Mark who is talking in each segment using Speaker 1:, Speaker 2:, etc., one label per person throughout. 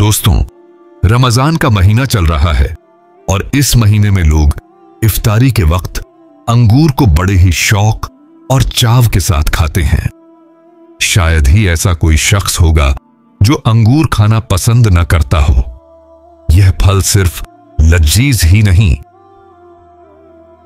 Speaker 1: दोस्तों, रमजान का महीना चल रहा है और इस महीने में लोग इफ्तारी के वक्त अंगूर को बड़े ही शौक और चाव के साथ खाते हैं। शायद ही ऐसा कोई शख्स होगा जो अंगूर खाना पसंद न करता हो। यह फल सिर्फ लजीज ही नहीं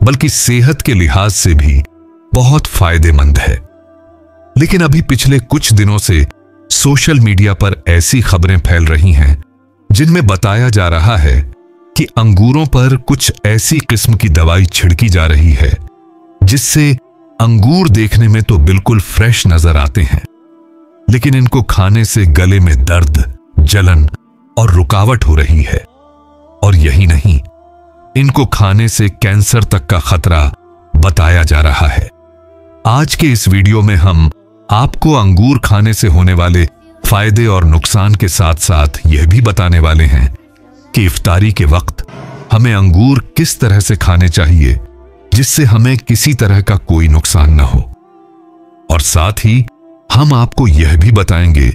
Speaker 1: बल्कि सेहत के लिहाज से भी बहुत फायदेमंद है। लेकिन अभी पिछले कुछ दिनों से सोशल मीडिया पर ऐसी खबरें फैल रही हैं जिनमें बताया जा रहा है कि अंगूरों पर कुछ ऐसी किस्म की दवाई छिड़की जा रही है जिससे अंगूर देखने में तो बिल्कुल फ्रेश नजर आते हैं, लेकिन इनको खाने से गले में दर्द, जलन और रुकावट हो रही है। और यही नहीं, इनको खाने से कैंसर तक का खतरा बताया जा रहा है। आज के इस वीडियो में हम आपको अंगूर खाने से होने वाले फायदे और नुकसान के साथ साथ यह भी बताने वाले हैं कि इफ्तारी के वक्त हमें अंगूर किस तरह से खाने चाहिए जिससे हमें किसी तरह का कोई नुकसान न हो। और साथ ही हम आपको यह भी बताएंगे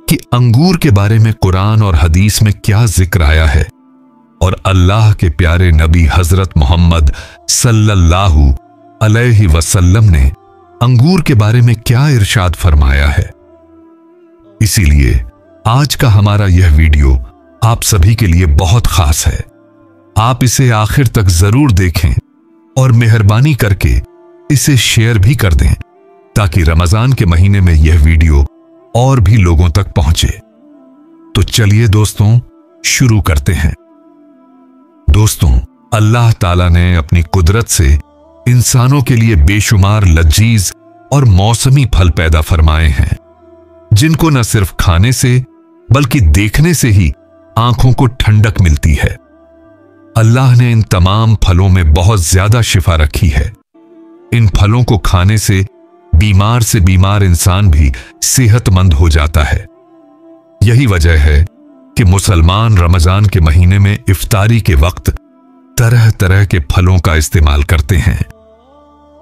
Speaker 1: कि अंगूर के बारे में कुरान और हदीस में क्या जिक्र आया है और अल्लाह के प्यारे नबी हजरत मोहम्मद सल्लल्लाहु अलैहि वसल्लम ने अंगूर के बारे में क्या इरशाद फरमाया है। इसीलिए आज का हमारा यह वीडियो आप सभी के लिए बहुत खास है। आप इसे आखिर तक जरूर देखें और मेहरबानी करके इसे शेयर भी कर दें ताकि रमजान के महीने में यह वीडियो और भी लोगों तक पहुंचे। तो चलिए दोस्तों, शुरू करते हैं। दोस्तों, अल्लाह ताला ने अपनी कुदरत से इंसानों के लिए बेशुमार लजीज और मौसमी फल पैदा फरमाए हैं जिनको न सिर्फ खाने से बल्कि देखने से ही आंखों को ठंडक मिलती है। अल्लाह ने इन तमाम फलों में बहुत ज्यादा शिफा रखी है। इन फलों को खाने से बीमार इंसान भी सेहतमंद हो जाता है। यही वजह है कि मुसलमान रमजान के महीने में इफ्तारी के वक्त तरह तरह के फलों का इस्तेमाल करते हैं।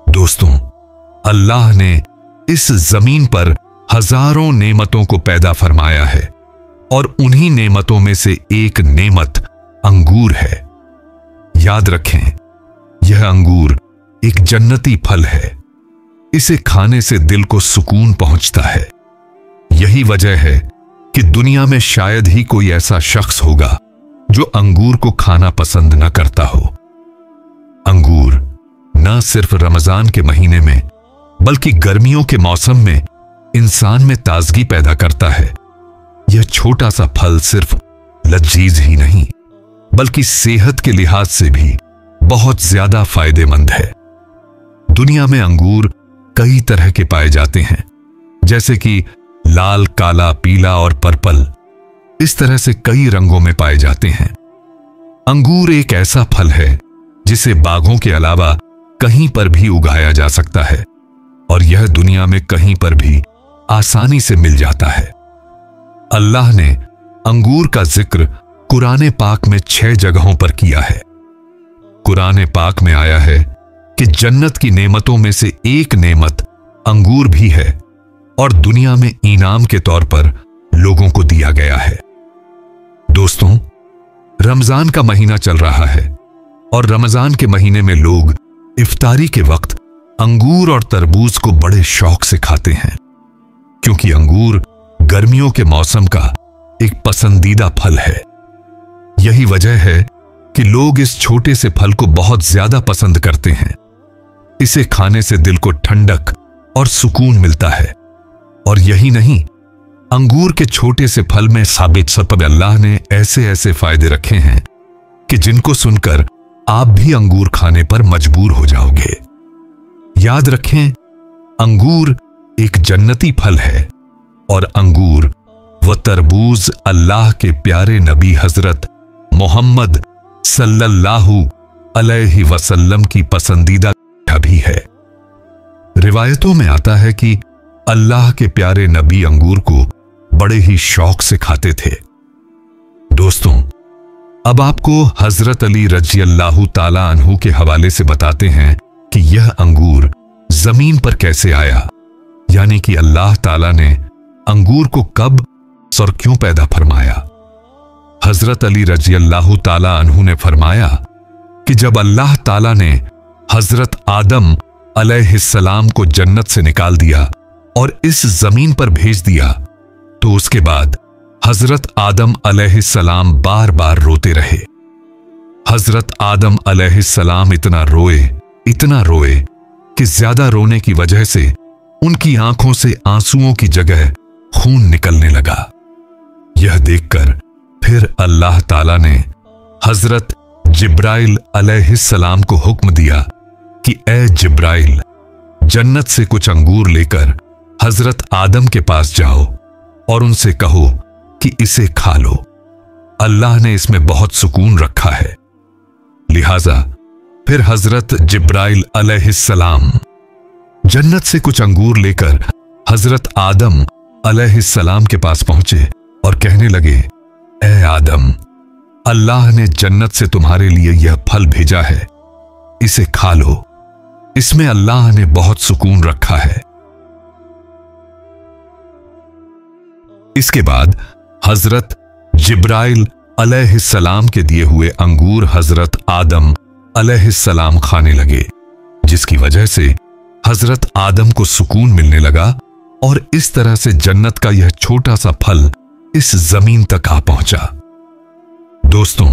Speaker 1: दोस्तों, अल्लाह ने इस जमीन पर हजारों नेमतों को पैदा फरमाया है और उन्हीं नेमतों में से एक नेमत अंगूर है। याद रखें, यह अंगूर एक जन्नती फल है। इसे खाने से दिल को सुकून पहुंचता है। यही वजह है कि दुनिया में शायद ही कोई ऐसा शख्स होगा जो अंगूर को खाना पसंद न करता हो। अंगूर न सिर्फ रमजान के महीने में बल्कि गर्मियों के मौसम में इंसान में ताजगी पैदा करता है। यह छोटा सा फल सिर्फ लजीज ही नहीं बल्कि सेहत के लिहाज से भी बहुत ज्यादा फायदेमंद है। दुनिया में अंगूर कई तरह के पाए जाते हैं, जैसे कि लाल, काला, पीला और पर्पल। इस तरह से कई रंगों में पाए जाते हैं। अंगूर एक ऐसा फल है जिसे बागों के अलावा कहीं पर भी उगाया जा सकता है और यह दुनिया में कहीं पर भी आसानी से मिल जाता है। अल्लाह ने अंगूर का जिक्र कुरान पाक में 6 जगहों पर किया है। कुरान पाक में आया है कि जन्नत की नेमतों में से एक नेमत अंगूर भी है और दुनिया में इनाम के तौर पर लोगों को दिया गया है। दोस्तों, रमजान का महीना चल रहा है और रमजान के महीने में लोग इफ्तारी के वक्त अंगूर और तरबूज को बड़े शौक से खाते हैं क्योंकि अंगूर गर्मियों के मौसम का एक पसंदीदा फल है। यही वजह है कि लोग इस छोटे से फल को बहुत ज्यादा पसंद करते हैं। इसे खाने से दिल को ठंडक और सुकून मिलता है। और यही नहीं, अंगूर के छोटे से फल में साबित सबब अल्लाह ने ऐसे ऐसे फायदे रखे हैं कि जिनको सुनकर आप भी अंगूर खाने पर मजबूर हो जाओगे। याद रखें, अंगूर एक जन्नती फल है और अंगूर व तरबूज अल्लाह के प्यारे नबी हजरत मोहम्मद सल्लल्लाहु अलैहि वसल्लम की पसंदीदा भी है। रिवायतों में आता है कि अल्लाह के प्यारे नबी अंगूर को बड़े ही शौक से खाते थे। दोस्तों, अब आपको हजरत अली रज़ियल्लाहु ताला अन्हु के हवाले से बताते हैं कि यह अंगूर जमीन पर कैसे आया, यानी कि अल्लाह ताला ने अंगूर को कब और क्यों पैदा फरमाया। हजरत अली रज़ियल्लाहु ताला अन्हु ने फरमाया कि जब अल्लाह ताला ने हजरत आदम अलैहिस्सलाम को जन्नत से निकाल दिया और इस जमीन पर भेज दिया, तो उसके बाद हजरत आदम अलैहिस्सलाम बार बार रोते रहे। हजरत आदम अलैहिस्सलाम इतना रोए कि ज्यादा रोने की वजह से उनकी आंखों से आंसुओं की जगह खून निकलने लगा। यह देखकर फिर अल्लाह ताला ने हजरत जिब्राइल अलैहिस्सलाम को हुक्म दिया कि ए जिब्राइल, जन्नत से कुछ अंगूर लेकर हजरत आदम के पास जाओ और उनसे कहो कि इसे खा लो। अल्लाह ने इसमें बहुत सुकून रखा है। लिहाजा फिर हजरत जिब्राइल अलैहिस्सलाम जन्नत से कुछ अंगूर लेकर हजरत आदम अलैहिस्सलाम के पास पहुंचे और कहने लगे, ए आदम, अल्लाह ने जन्नत से तुम्हारे लिए यह फल भेजा है, इसे खा लो। इसमें अल्लाह ने बहुत सुकून रखा है। इसके बाद हजरत जिब्राइल अलैहिस्सलाम के दिए हुए अंगूर हजरत आदम अलैहिस्सलाम खाने लगे, जिसकी वजह से हजरत आदम को सुकून मिलने लगा और इस तरह से जन्नत का यह छोटा सा फल इस जमीन तक आ पहुंचा। दोस्तों,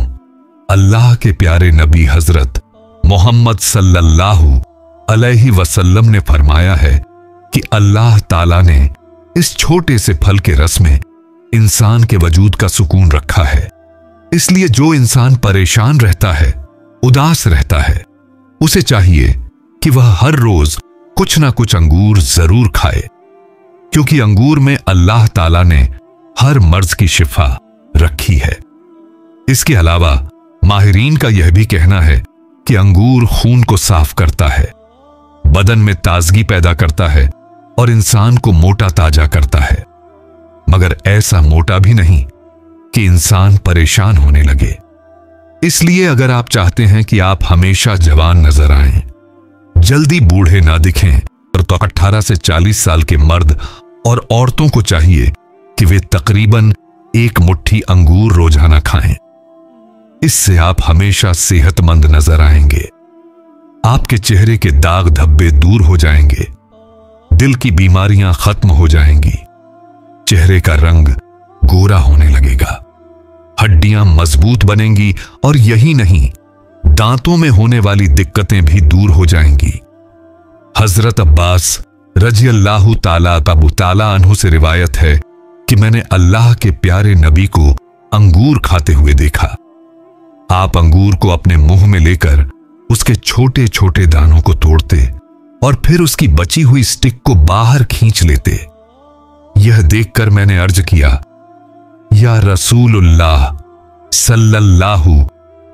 Speaker 1: अल्लाह के प्यारे नबी हजरत मोहम्मद सल्लल्लाहु अलैहि वसल्लम ने फरमाया है कि अल्लाह ताला ने इस छोटे से फल के रस में इंसान के वजूद का सुकून रखा है। इसलिए जो इंसान परेशान रहता है, उदास रहता है, उसे चाहिए कि वह हर रोज कुछ ना कुछ अंगूर जरूर खाए, क्योंकि अंगूर में अल्लाह ताला ने हर मर्ज की शिफा रखी है। इसके अलावा माहिरीन का यह भी कहना है कि अंगूर खून को साफ करता है, बदन में ताजगी पैदा करता है और इंसान को मोटा ताजा करता है, मगर ऐसा मोटा भी नहीं कि इंसान परेशान होने लगे। इसलिए अगर आप चाहते हैं कि आप हमेशा जवान नजर आएं, जल्दी बूढ़े ना दिखें, तो 18 से 40 साल के मर्द और औरतों को चाहिए कि वे तकरीबन 1 मुट्ठी अंगूर रोजाना खाएं। इससे आप हमेशा सेहतमंद नजर आएंगे, आपके चेहरे के दाग धब्बे दूर हो जाएंगे, दिल की बीमारियां खत्म हो जाएंगी, चेहरे का रंग गोरा होने लगेगा, हड्डियां मजबूत बनेंगी और यही नहीं, दांतों में होने वाली दिक्कतें भी दूर हो जाएंगी। हजरत अब्बास रज़ियल्लाहु ताला अन्हु से रिवायत है कि मैंने अल्लाह के प्यारे नबी को अंगूर खाते हुए देखा। आप अंगूर को अपने मुंह में लेकर उसके छोटे छोटे दानों को तोड़ते और फिर उसकी बची हुई स्टिक को बाहर खींच लेते। यह देखकर मैंने अर्ज किया, या रसूलुल्लाह सल्लल्लाहु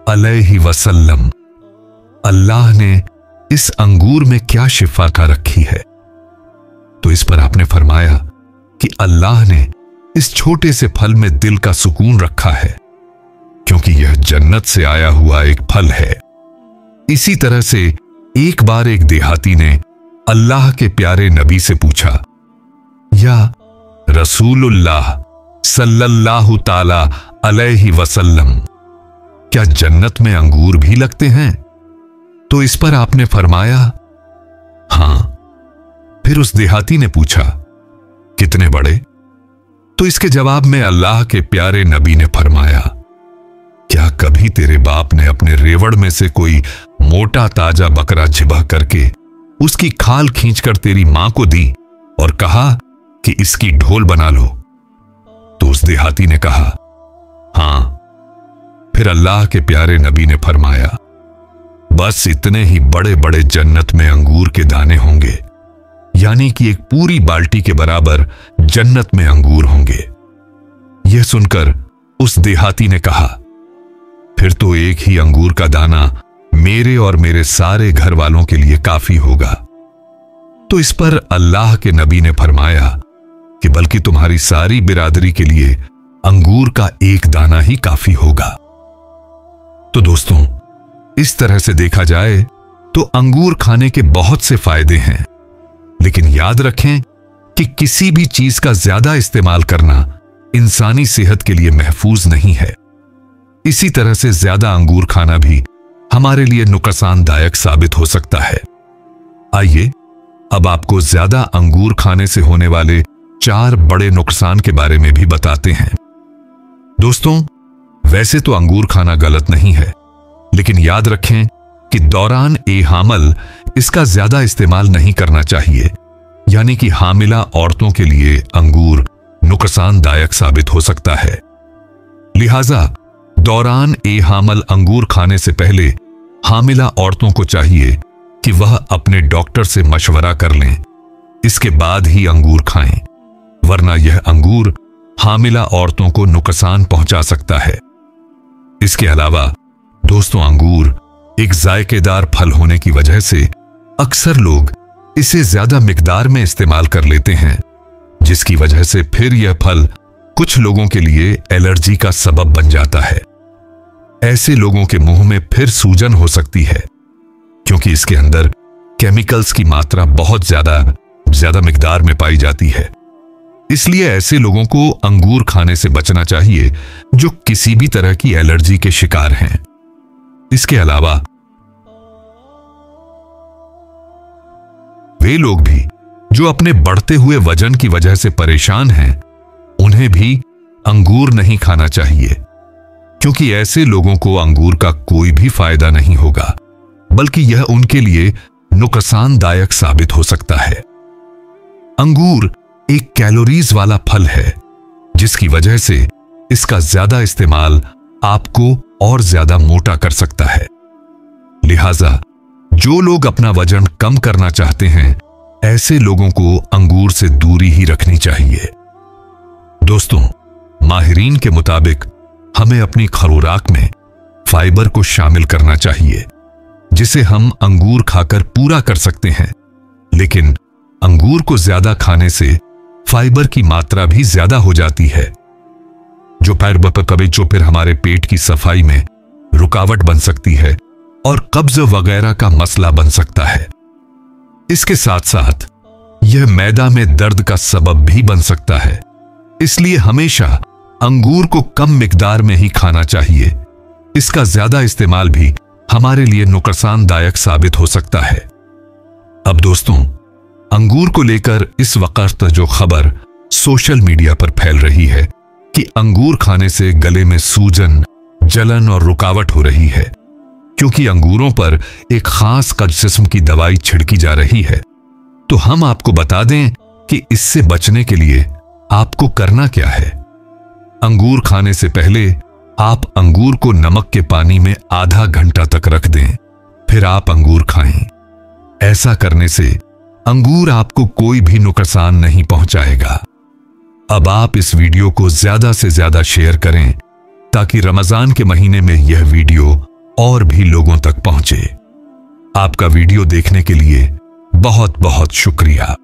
Speaker 1: अलैहि वसल्लम, अल्लाह ने इस अंगूर में क्या शिफा का रखी है? तो इस पर आपने फरमाया कि अल्लाह ने इस छोटे से फल में दिल का सुकून रखा है, क्योंकि यह जन्नत से आया हुआ एक फल है। इसी तरह से एक बार एक देहाती ने अल्लाह के प्यारे नबी से पूछा, या रसूलुल्लाह सल्लल्लाहु ताला अलैहि वसल्लम, क्या जन्नत में अंगूर भी लगते हैं? तो इस पर आपने फरमाया, हां। फिर उस देहाती ने पूछा, कितने बड़े? तो इसके जवाब में अल्लाह के प्यारे नबी ने फरमाया, क्या कभी तेरे बाप ने अपने रेवड़ में से कोई मोटा ताजा बकरा ज़िबह करके उसकी खाल खींचकर तेरी मां को दी और कहा कि इसकी ढोल बना लो? तो उस देहाती ने कहा, हां। फिर अल्लाह के प्यारे नबी ने फरमाया, बस इतने ही बड़े बड़े जन्नत में अंगूर के दाने होंगे, यानी कि एक पूरी बाल्टी के बराबर जन्नत में अंगूर होंगे। यह सुनकर उस देहाती ने कहा, फिर तो एक ही अंगूर का दाना मेरे और मेरे सारे घर वालों के लिए काफी होगा। तो इस पर अल्लाह के नबी ने फरमाया कि बल्कि तुम्हारी सारी बिरादरी के लिए अंगूर का एक दाना ही काफी होगा। तो दोस्तों, इस तरह से देखा जाए तो अंगूर खाने के बहुत से फायदे हैं, लेकिन याद रखें कि किसी भी चीज का ज्यादा इस्तेमाल करना इंसानी सेहत के लिए महफूज नहीं है। इसी तरह से ज्यादा अंगूर खाना भी हमारे लिए नुकसानदायक साबित हो सकता है। आइए अब आपको ज्यादा अंगूर खाने से होने वाले 4 बड़े नुकसान के बारे में भी बताते हैं। दोस्तों, वैसे तो अंगूर खाना गलत नहीं है, लेकिन याद रखें कि दौरान हामल इसका ज्यादा इस्तेमाल नहीं करना चाहिए, यानी कि हामिला औरतों के लिए अंगूर नुकसानदायक साबित हो सकता है। लिहाजा दौरान हामल अंगूर खाने से पहले हामिला औरतों को चाहिए कि वह अपने डॉक्टर से मशवरा कर लें, इसके बाद ही अंगूर खाएं, वरना यह अंगूर हामिला औरतों को नुकसान पहुंचा सकता है। इसके अलावा दोस्तों, अंगूर एक जायकेदार फल होने की वजह से अक्सर लोग इसे ज्यादा मिकदार में इस्तेमाल कर लेते हैं, जिसकी वजह से फिर यह फल कुछ लोगों के लिए एलर्जी का सबब बन जाता है। ऐसे लोगों के मुंह में फिर सूजन हो सकती है, क्योंकि इसके अंदर केमिकल्स की मात्रा बहुत ज्यादा मिकदार में पाई जाती है। इसलिए ऐसे लोगों को अंगूर खाने से बचना चाहिए जो किसी भी तरह की एलर्जी के शिकार हैं। इसके अलावा वे लोग भी जो अपने बढ़ते हुए वजन की वजह से परेशान हैं, उन्हें भी अंगूर नहीं खाना चाहिए, क्योंकि ऐसे लोगों को अंगूर का कोई भी फायदा नहीं होगा, बल्कि यह उनके लिए नुकसानदायक साबित हो सकता है। अंगूर एक कैलोरीज वाला फल है, जिसकी वजह से इसका ज्यादा इस्तेमाल आपको और ज्यादा मोटा कर सकता है। लिहाजा जो लोग अपना वजन कम करना चाहते हैं, ऐसे लोगों को अंगूर से दूरी ही रखनी चाहिए। दोस्तों, माहिरीन के मुताबिक हमें अपनी खुराक में फाइबर को शामिल करना चाहिए, जिसे हम अंगूर खाकर पूरा कर सकते हैं। लेकिन अंगूर को ज्यादा खाने से फाइबर की मात्रा भी ज्यादा हो जाती है, जो फिर हमारे पेट की सफाई में रुकावट बन सकती है और कब्ज वगैरह का मसला बन सकता है। इसके साथ साथ यह मैदा में दर्द का सबब भी बन सकता है। इसलिए हमेशा अंगूर को कम मिकदार में ही खाना चाहिए। इसका ज्यादा इस्तेमाल भी हमारे लिए नुकसानदायक साबित हो सकता है। अब दोस्तों, अंगूर को लेकर इस वक्त जो खबर सोशल मीडिया पर फैल रही है कि अंगूर खाने से गले में सूजन, जलन और रुकावट हो रही है, क्योंकि अंगूरों पर एक खास किस्म की दवाई छिड़की जा रही है, तो हम आपको बता दें कि इससे बचने के लिए आपको करना क्या है। अंगूर खाने से पहले आप अंगूर को नमक के पानी में आधा घंटा तक रख दें, फिर आप अंगूर खाएं। ऐसा करने से अंगूर आपको कोई भी नुकसान नहीं पहुंचाएगा। अब आप इस वीडियो को ज्यादा से ज्यादा शेयर करें, ताकि रमजान के महीने में यह वीडियो और भी लोगों तक पहुंचे। आपका वीडियो देखने के लिए बहुत बहुत शुक्रिया।